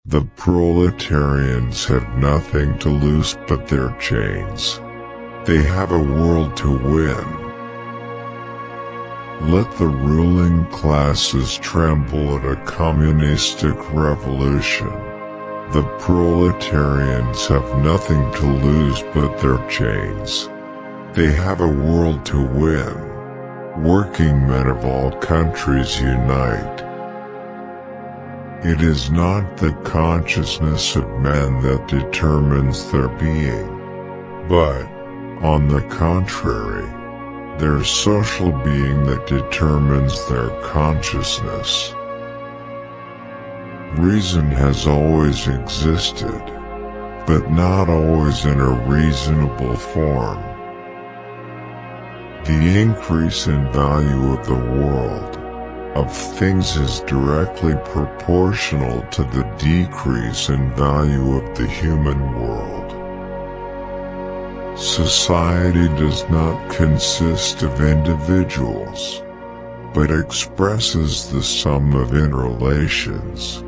The proletarians have nothing to lose but their chains. They have a world to win. Let the ruling classes tremble at a communistic revolution. The proletarians have nothing to lose but their chains. They have a world to win. Working men of all countries unite. It is not the consciousness of men that determines their being, but, on the contrary, their social being that determines their consciousness. Reason has always existed, but not always in a reasonable form. The increase in value of the world, of things is directly proportional to the decrease in value of the human world. Society does not consist of individuals, but expresses the sum of interrelations,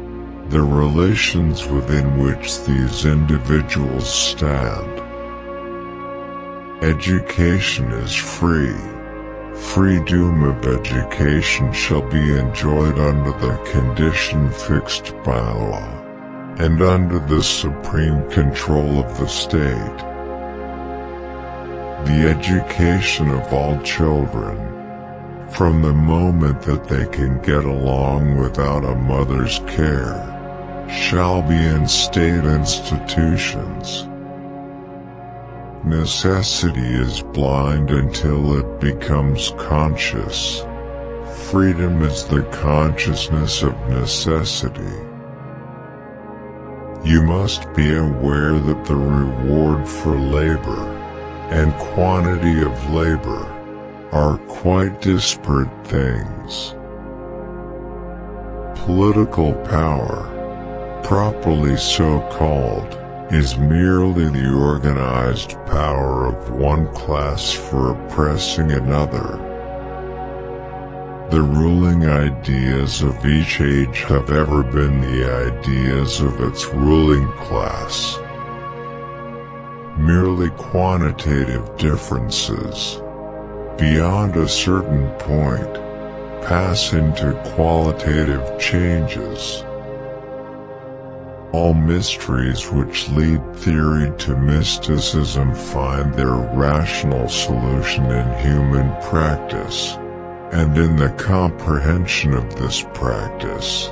the relations within which these individuals stand. Education is free. Freedom of education shall be enjoyed under the condition fixed by law, and under the supreme control of the state. The education of all children, from the moment that they can get along without a mother's care, shall be in state institutions. Necessity is blind until it becomes conscious. Freedom is the consciousness of necessity. You must be aware that the reward for labor and quantity of labor are quite disparate things. Political power, properly so called, is merely the organized power of one class for oppressing another. The ruling ideas of each age have ever been the ideas of its ruling class. Merely quantitative differences, beyond a certain point, pass into qualitative changes. All mysteries which lead theory to mysticism find their rational solution in human practice, and in the comprehension of this practice.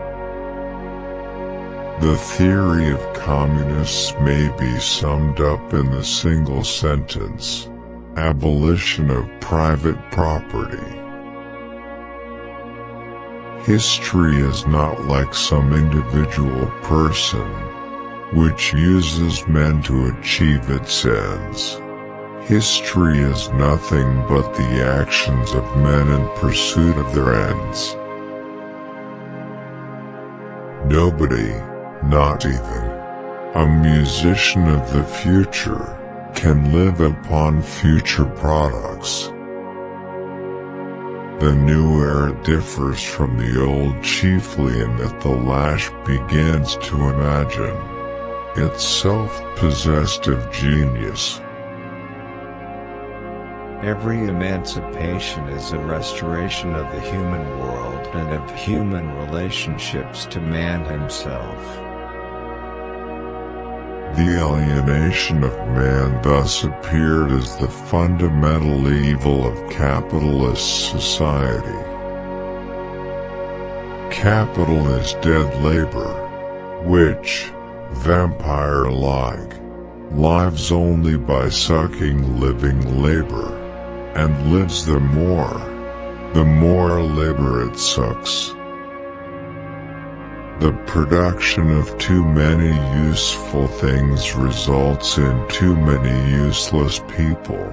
The theory of communists may be summed up in the single sentence: abolition of private property. History is not like some individual person, which uses men to achieve its ends. History is nothing but the actions of men in pursuit of their ends. Nobody, not even a musician of the future, can live upon future products. The new era differs from the old chiefly in that the lash begins to imagine its self-possessive genius. Every emancipation is a restoration of the human world and of human relationships to man himself. The alienation of man thus appeared as the fundamental evil of capitalist society. Capital is dead labor, which, vampire-like, lives only by sucking living labor, and lives the more labor it sucks. The production of too many useful things results in too many useless people.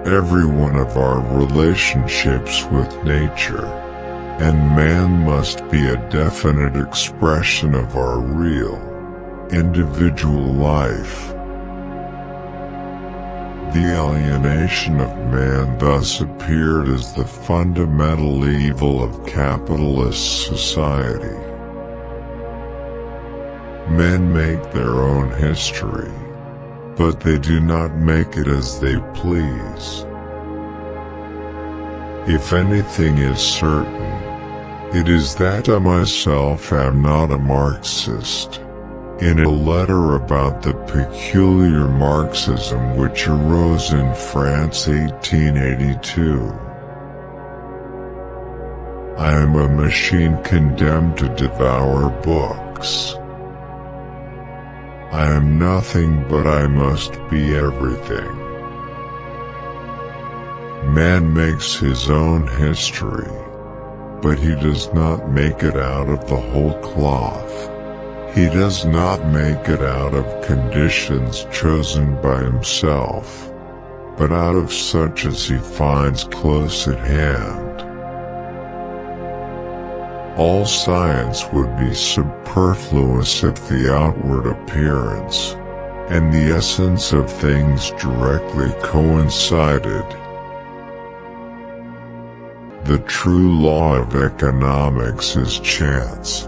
Every one of our relationships with nature and man must be a definite expression of our real, individual life. The alienation of man thus appeared as the fundamental evil of capitalist society. Men make their own history, but they do not make it as they please. If anything is certain, it is that I myself am not a Marxist. In a letter about the peculiar Marxism which arose in France 1882, I am a machine condemned to devour books. I am nothing but I must be everything. Man makes his own history, but he does not make it out of the whole cloth. He does not make it out of conditions chosen by himself, but out of such as he finds close at hand. All science would be superfluous if the outward appearance and the essence of things directly coincided. The true law of economics is chance,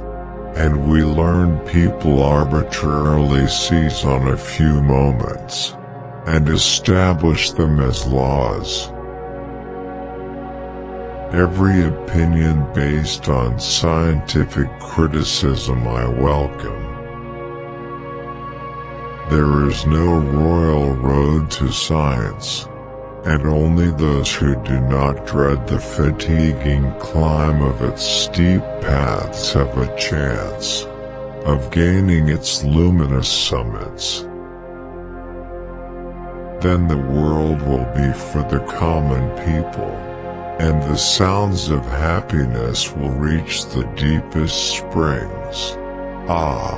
and we learn people arbitrarily seize on a few moments and establish them as laws. Every opinion based on scientific criticism I welcome. There is no royal road to science, and only those who do not dread the fatiguing climb of its steep paths have a chance of gaining its luminous summits. Then the world will be for the common people, and the sounds of happiness will reach the deepest springs. Ah,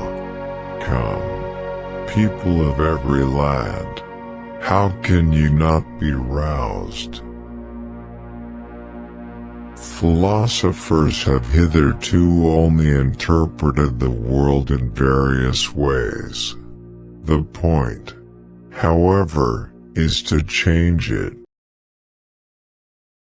come, people of every land, how can you not be roused? Philosophers have hitherto only interpreted the world in various ways. The point, however, is to change it.